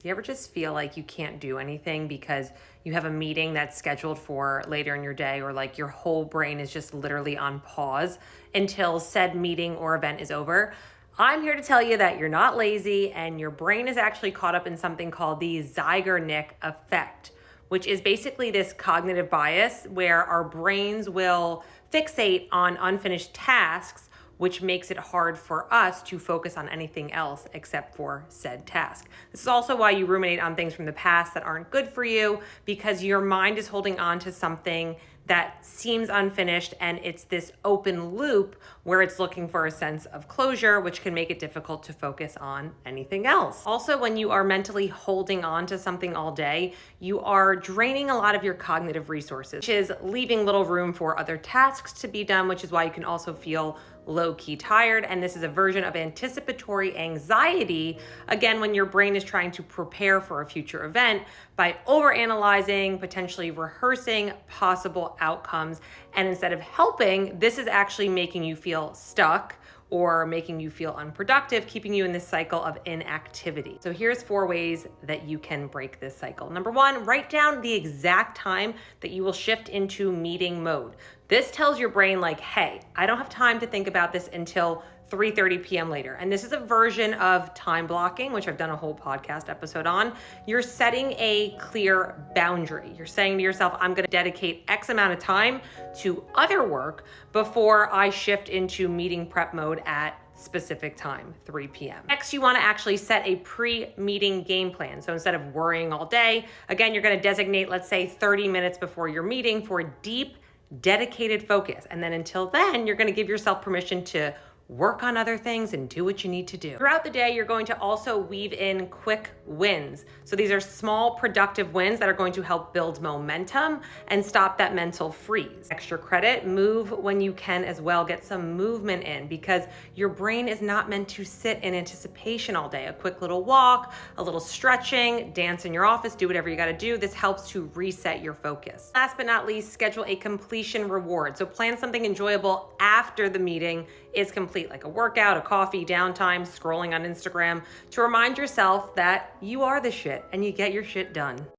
Do you ever just feel like you can't do anything because you have a meeting that's scheduled for later in your day, or like your whole brain is just literally on pause until said meeting or event is over? I'm here to tell you that you're not lazy and your brain is actually caught up in something called the Zeigarnik effect, which is basically this cognitive bias where our brains will fixate on unfinished tasks, which makes it hard for us to focus on anything else except for said task. This is also why you ruminate on things from the past that aren't good for you, because your mind is holding on to something that seems unfinished, and it's this open loop where it's looking for a sense of closure, which can make it difficult to focus on anything else. Also, when you are mentally holding on to something all day, you are draining a lot of your cognitive resources, which is leaving little room for other tasks to be done, which is why you can also feel low-key tired. And this is a version of anticipatory anxiety, again, when your brain is trying to prepare for a future event by overanalyzing, potentially rehearsing possible outcomes. And instead of helping, this is actually making you feel stuck or making you feel unproductive, keeping you in this cycle of inactivity. So here's 4 ways that you can break this cycle. Number 1, write down the exact time that you will shift into meeting mode. This tells your brain like, hey, I don't have time to think about this until 3:30 p.m. later. And this is a version of time blocking, which I've done a whole podcast episode on. You're setting a clear boundary. You're saying to yourself, I'm going to dedicate X amount of time to other work before I shift into meeting prep mode at specific time, 3 p.m. Next, you want to actually set a pre-meeting game plan. So instead of worrying all day, again, you're going to designate, let's say 30 minutes before your meeting for deep, dedicated focus. And then until then, you're going to give yourself permission to work on other things and do what you need to do. Throughout the day, you're going to also weave in quick wins. So these are small, productive wins that are going to help build momentum and stop that mental freeze. Extra credit, move when you can as well. Get some movement in, because your brain is not meant to sit in anticipation all day. A quick little walk, a little stretching, dance in your office, do whatever you gotta do. This helps to reset your focus. Last but not least, schedule a completion reward. So plan something enjoyable after the meeting is complete, like a workout, a coffee, downtime, scrolling on Instagram, to remind yourself that you are the shit and you get your shit done.